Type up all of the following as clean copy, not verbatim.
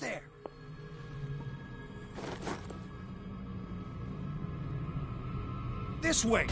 there? This way!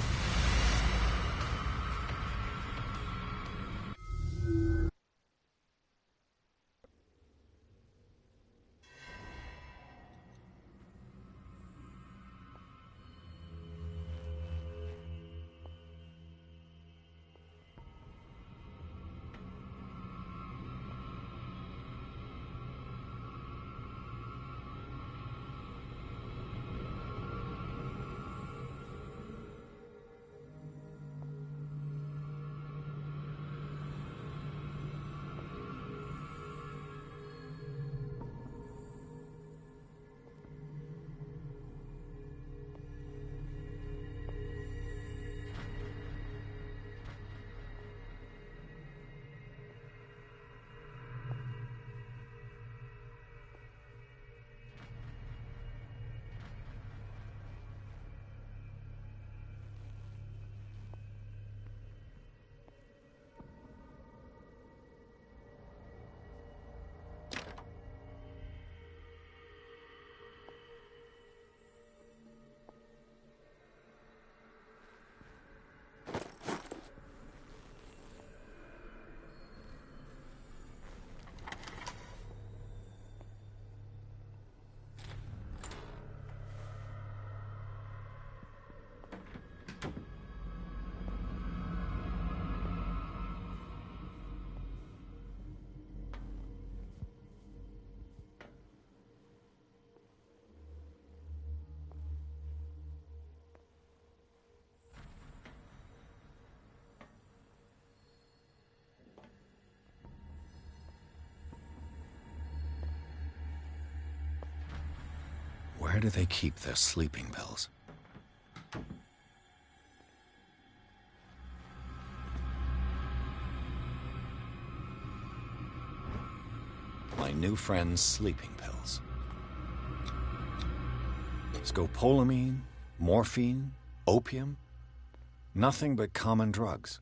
Where do they keep their sleeping pills? My new friend's sleeping pills. Scopolamine, morphine, opium. Nothing but common drugs.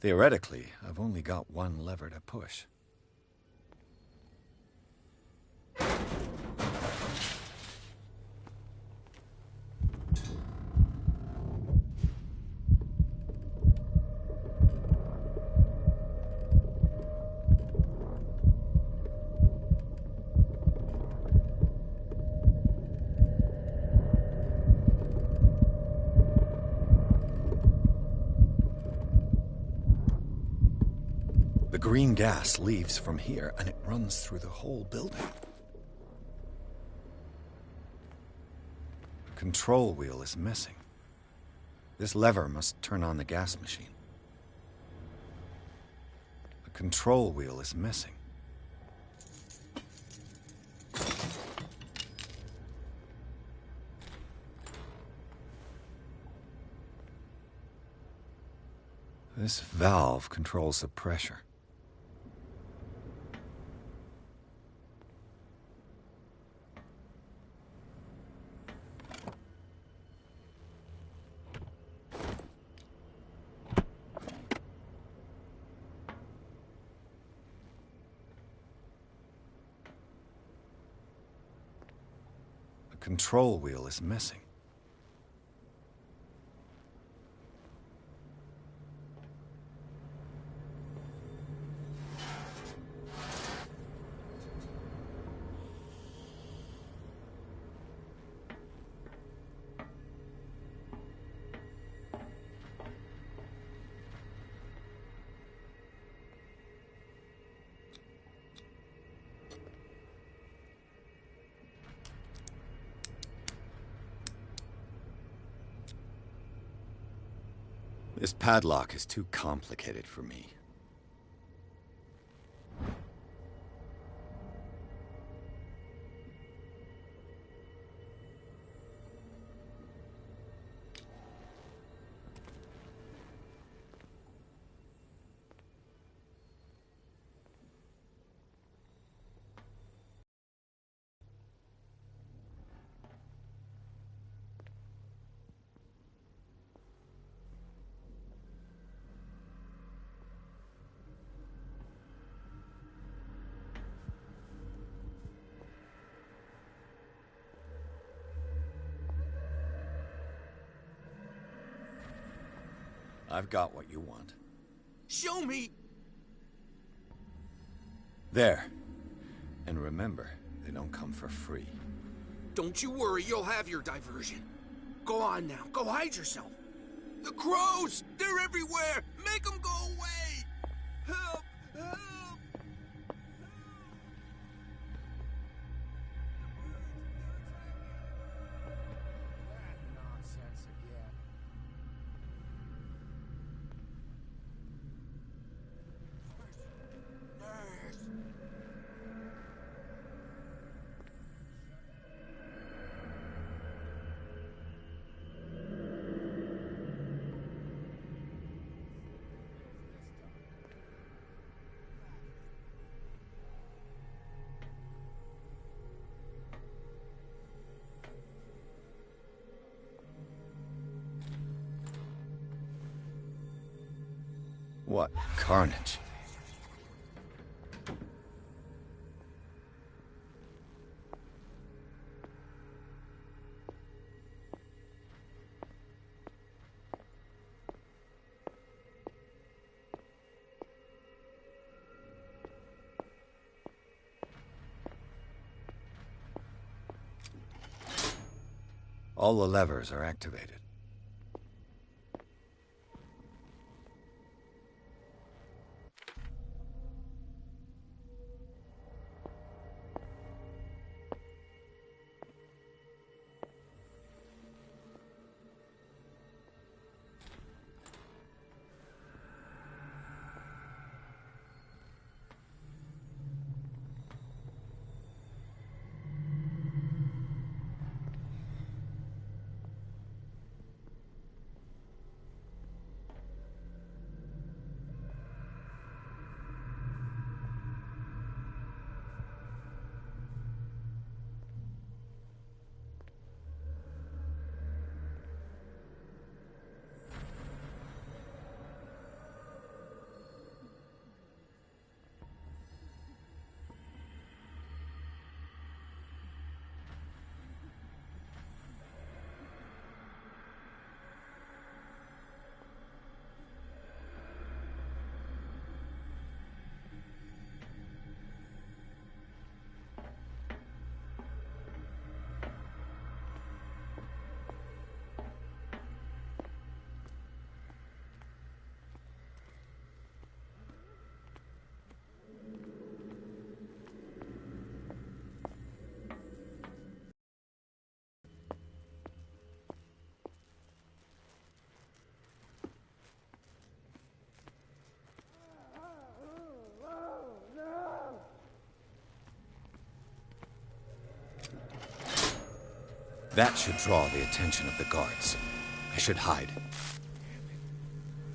Theoretically, I've only got one lever to push. The green gas leaves from here, and it runs through the whole building. The control wheel is missing. This lever must turn on the gas machine. The control wheel is missing. This valve controls the pressure. The control wheel is missing. This padlock is too complicated for me. I've got what you want. Show me! There. And remember, they don't come for free. Don't you worry, you'll have your diversion. Go on now, go hide yourself. The crows! They're everywhere! Make them go away! Help! Help! Nonsense again. Nurse! What carnage? All the levers are activated. That should draw the attention of the guards. I should hide.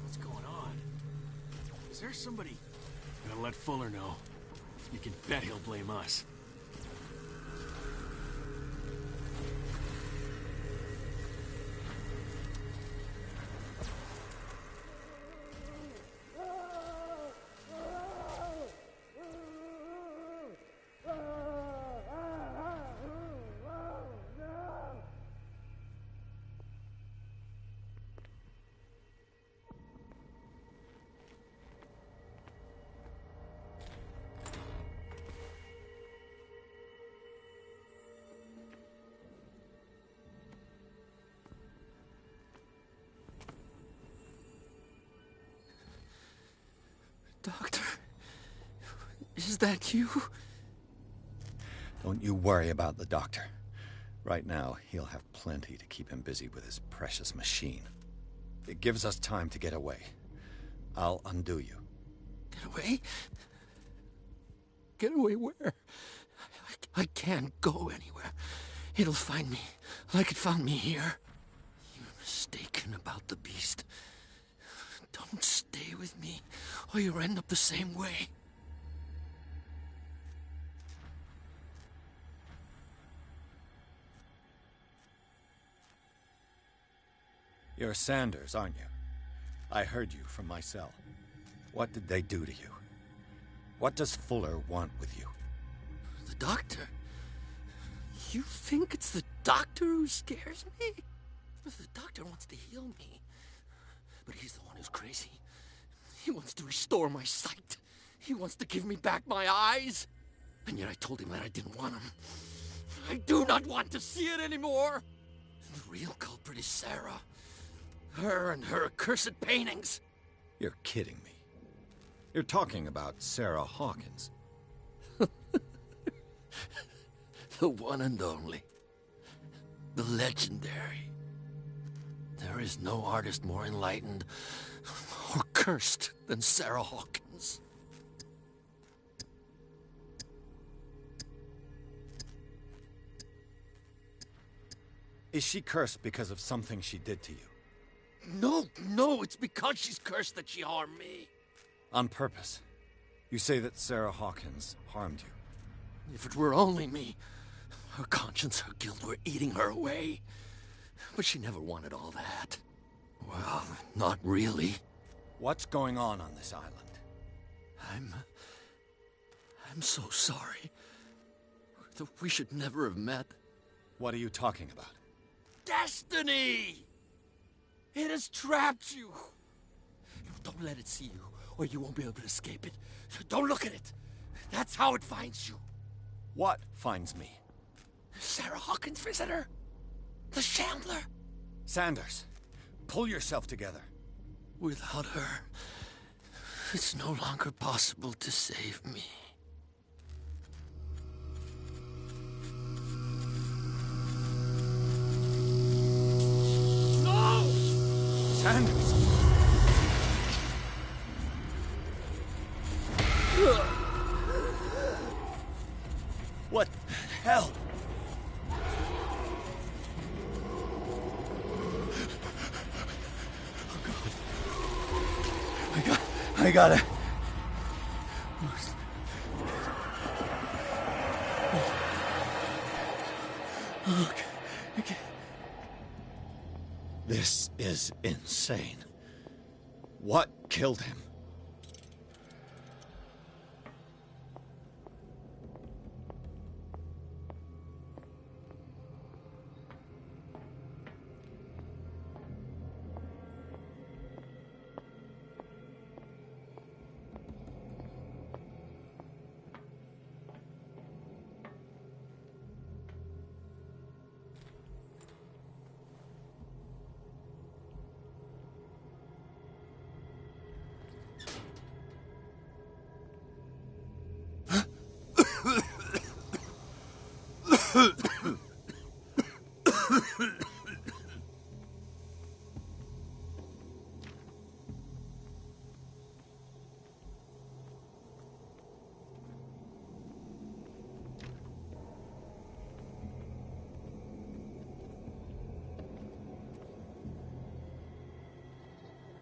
What's going on? Is there somebody... Gotta let Fuller know. You can bet he'll blame us. Doctor, is that you? Don't you worry about the doctor. Right now, he'll have plenty to keep him busy with his precious machine. It gives us time to get away. I'll undo you. Get away? Get away where? I can't go anywhere. It'll find me, like it found me here. You're mistaken about the beast. Don't stay with me, or you'll end up the same way. You're Sanders, aren't you? I heard you from my cell. What did they do to you? What does Fuller want with you? The doctor? You think it's the doctor who scares me? The doctor wants to heal me. But he's the one who's crazy. He wants to restore my sight. He wants to give me back my eyes. And yet I told him that I didn't want him. I do not want to see it anymore. The real culprit is Sarah. Her and her accursed paintings. You're kidding me. You're talking about Sarah Hawkins. The one and only. The legendary. There is no artist more enlightened or cursed than Sarah Hawkins. Is she cursed because of something she did to you? No, it's because she's cursed that she harmed me. On purpose. You say that Sarah Hawkins harmed you. If it were only me, her conscience, her guilt were eating her away. But she never wanted all that. Well, not really. What's going on this island? I'm so sorry. We should never have met. What are you talking about? Destiny! It has trapped you. Don't let it see you, or you won't be able to escape it. Don't look at it. That's how it finds you. What finds me? Sarah Hawkins' visitor. The Shambler. Sanders, pull yourself together. Without her, it's no longer possible to save me. No! Sanders! What the hell? I gotta... Okay. This is insane. What killed him?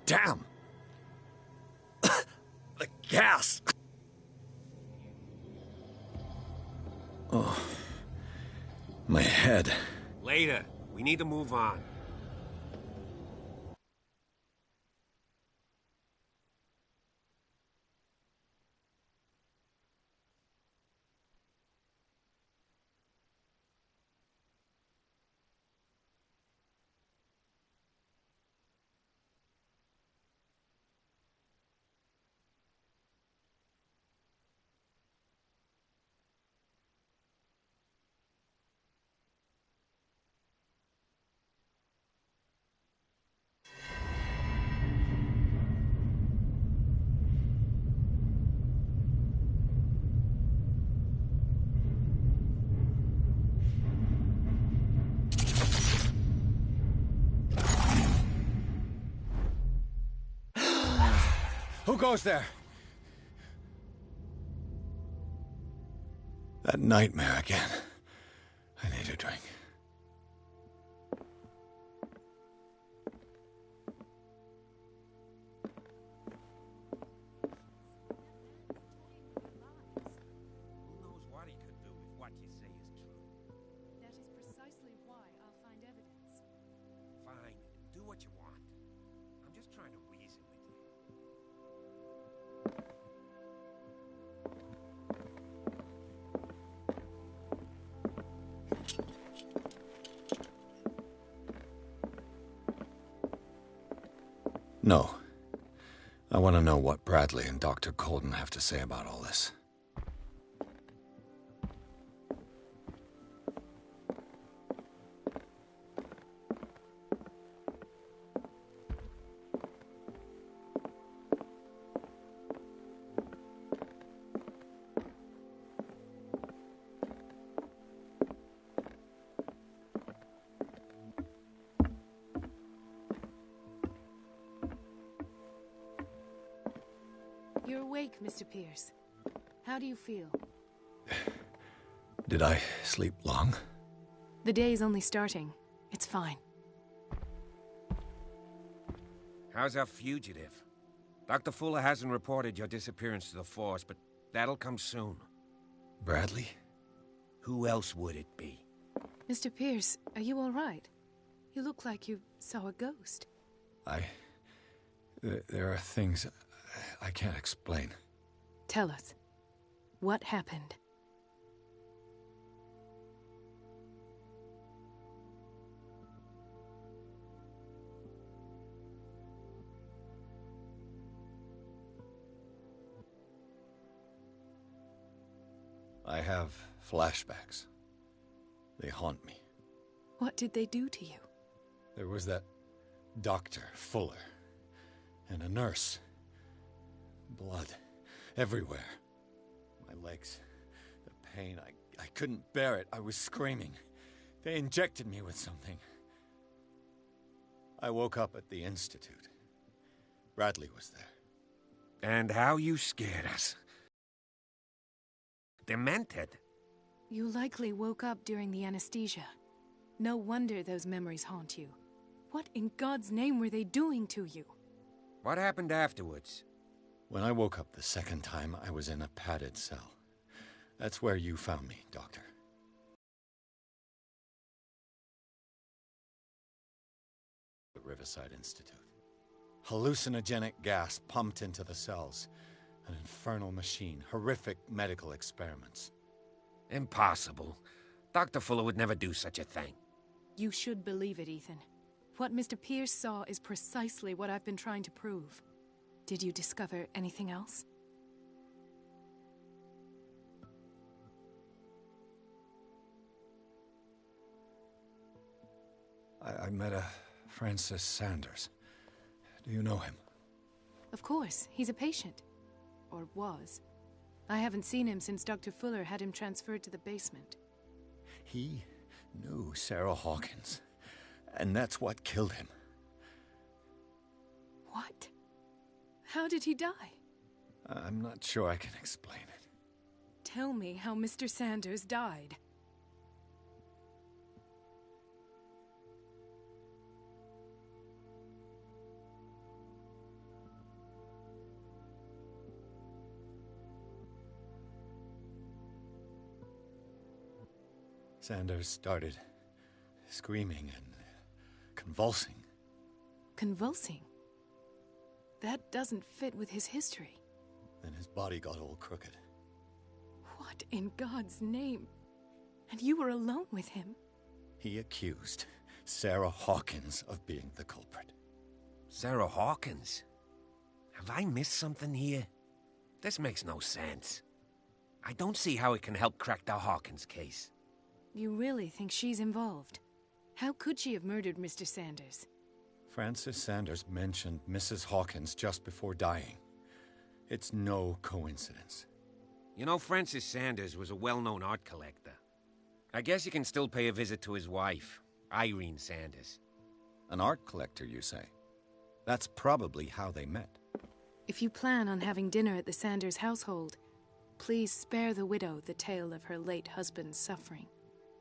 Damn! The gas! Oh. My head. Later. We need to move on. Who goes there? That nightmare again. I need a drink. Who knows what he could do if what you say is true? That is precisely why I'll find evidence. Fine, do what you want. I'm just trying to reason with you. No. I want to know what Bradley and Dr. Colden have to say about all this. You're awake, Mr. Pierce. How do you feel? Did I sleep long? The day's only starting. It's fine. How's our fugitive? Dr. Fuller hasn't reported your disappearance to the Force, but that'll come soon. Bradley? Who else would it be? Mr. Pierce, are you all right? You look like you saw a ghost. There are things I can't explain. Tell us. What happened? I have flashbacks. They haunt me. What did they do to you? There was that Dr. Fuller and a nurse. Blood everywhere. My legs, the pain, I couldn't bear it. I was screaming. They injected me with something. I woke up at the Institute. Bradley was there. And how you scared us. Demented? You likely woke up during the anesthesia. No wonder those memories haunt you. What in God's name were they doing to you? What happened afterwards? When I woke up the second time, I was in a padded cell. That's where you found me, Doctor. The Riverside Institute. Hallucinogenic gas pumped into the cells. An infernal machine. Horrific medical experiments. Impossible. Dr. Fuller would never do such a thing. You should believe it, Ethan. What Mr. Pierce saw is precisely what I've been trying to prove. Did you discover anything else? I met a Francis Sanders. Do you know him? Of course, he's a patient. Or was. I haven't seen him since Dr. Fuller had him transferred to the basement. He knew Sarah Hawkins, and that's what killed him. What? How did he die? I'm not sure I can explain it. Tell me how Mr. Sanders died. Sanders started screaming and convulsing. Convulsing? That doesn't fit with his history. Then his body got all crooked. What in God's name? And you were alone with him? He accused Sarah Hawkins of being the culprit. Sarah Hawkins? Have I missed something here? This makes no sense. I don't see how it can help crack the Hawkins case. You really think she's involved? How could she have murdered Mr. Sanders? Francis Sanders mentioned Mrs. Hawkins just before dying. It's no coincidence. You know, Francis Sanders was a well-known art collector. I guess you can still pay a visit to his wife, Irene Sanders. An art collector, you say? That's probably how they met. If you plan on having dinner at the Sanders household, please spare the widow the tale of her late husband's suffering.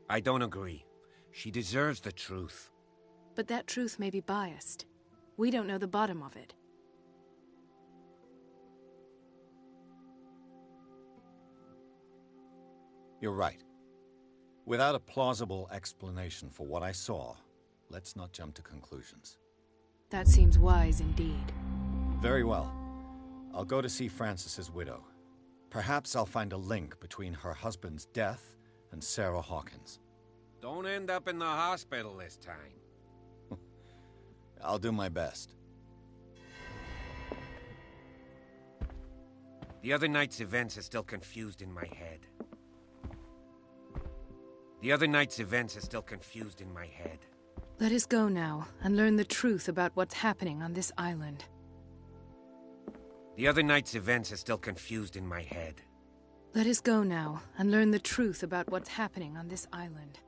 I don't agree. She deserves the truth. But that truth may be biased. We don't know the bottom of it. You're right. Without a plausible explanation for what I saw, let's not jump to conclusions. That seems wise indeed. Very well. I'll go to see Francis's widow. Perhaps I'll find a link between her husband's death and Sarah Hawkins. Don't end up in the hospital this time. I'll do my best. The other night's events are still confused in my head. The other night's events are still confused in my head. Let us go now and learn the truth about what's happening on this island. The other night's events are still confused in my head. Let us go now and learn the truth about what's happening on this island.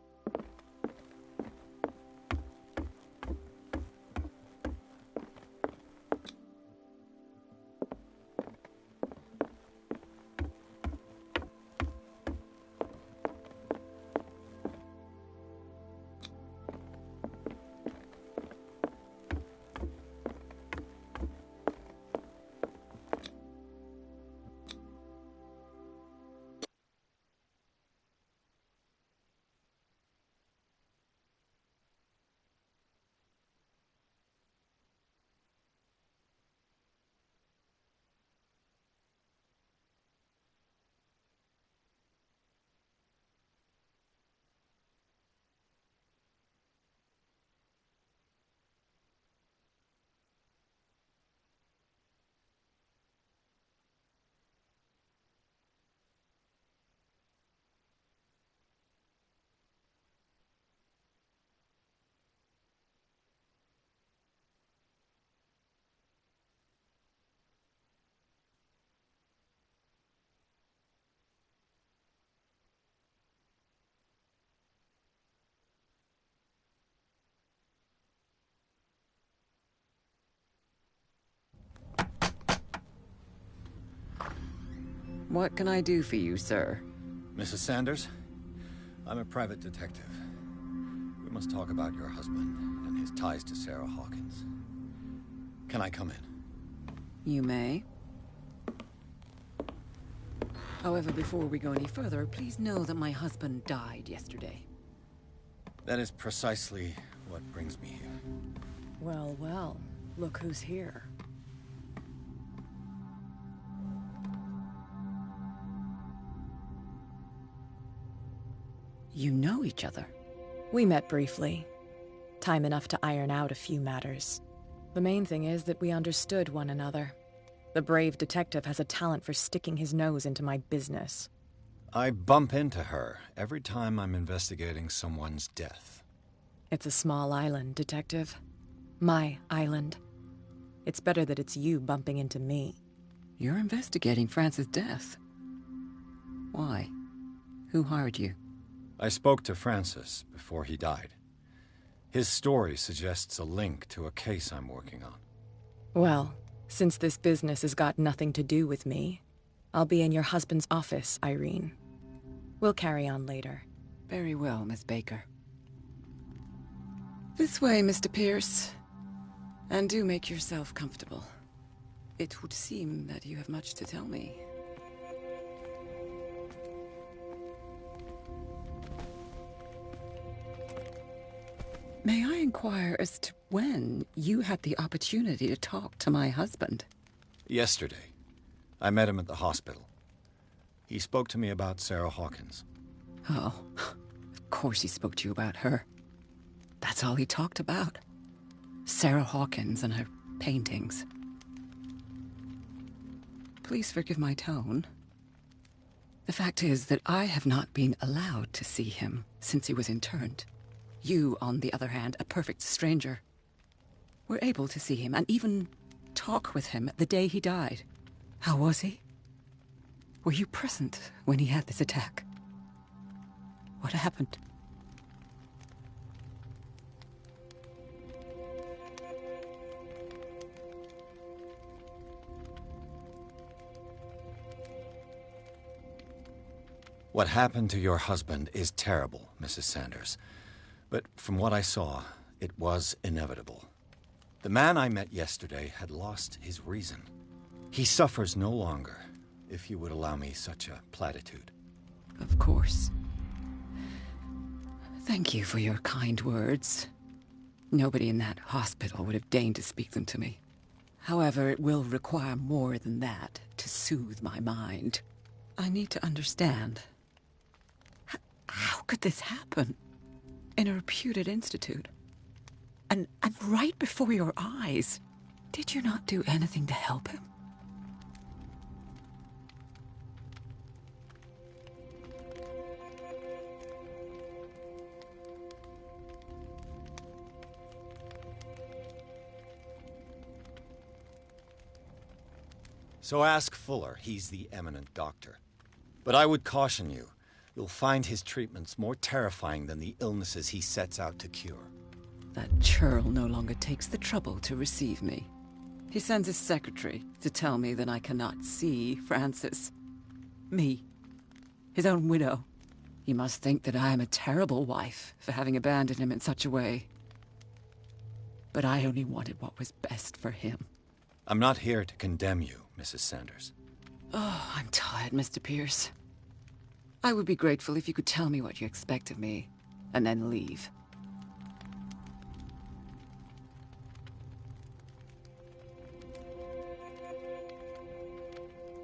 What can I do for you, sir? Mrs. Sanders, I'm a private detective. We must talk about your husband and his ties to Sarah Hawkins. Can I come in? You may. However, before we go any further, please know that my husband died yesterday. That is precisely what brings me here. Well, well, look who's here. You know each other. We met briefly. Time enough to iron out a few matters. The main thing is that we understood one another. The brave detective has a talent for sticking his nose into my business. I bump into her every time I'm investigating someone's death. It's a small island, Detective. My island. It's better that it's you bumping into me. You're investigating Francis' death. Why? Who hired you? I spoke to Francis before he died. His story suggests a link to a case I'm working on. Well, since this business has got nothing to do with me, I'll be in your husband's office, Irene. We'll carry on later. Very well, Miss Baker. This way, Mr. Pierce. And do make yourself comfortable. It would seem that you have much to tell me. May I inquire as to when you had the opportunity to talk to my husband? Yesterday. I met him at the hospital. He spoke to me about Sarah Hawkins. Oh, of course he spoke to you about her. That's all he talked about. Sarah Hawkins and her paintings. Please forgive my tone. The fact is that I have not been allowed to see him since he was interned. You, on the other hand, a perfect stranger, were able to see him and even talk with him the day he died. How was he? Were you present when he had this attack? What happened? What happened to your husband is terrible, Mrs. Sanders. But from what I saw, it was inevitable. The man I met yesterday had lost his reason. He suffers no longer, if you would allow me such a platitude. Of course. Thank you for your kind words. Nobody in that hospital would have deigned to speak them to me. However, it will require more than that to soothe my mind. I need to understand. How could this happen? In a reputed institute? And right before your eyes? Did you not do anything to help him? So ask Fuller. He's the eminent doctor. But I would caution you. You'll find his treatments more terrifying than the illnesses he sets out to cure. That churl no longer takes the trouble to receive me. He sends his secretary to tell me that I cannot see Francis. Me. His own widow. He must think that I am a terrible wife for having abandoned him in such a way. But I only wanted what was best for him. I'm not here to condemn you, Mrs. Sanders. Oh, I'm tired, Mr. Pierce. I would be grateful if you could tell me what you expect of me, and then leave.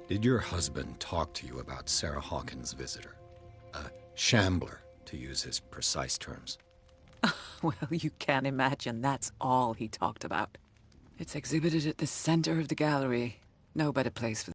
Did your husband talk to you about Sarah Hawkins' visitor? A shambler, to use his precise terms. Well, you can imagine that's all he talked about. It's exhibited at the center of the gallery. No better place for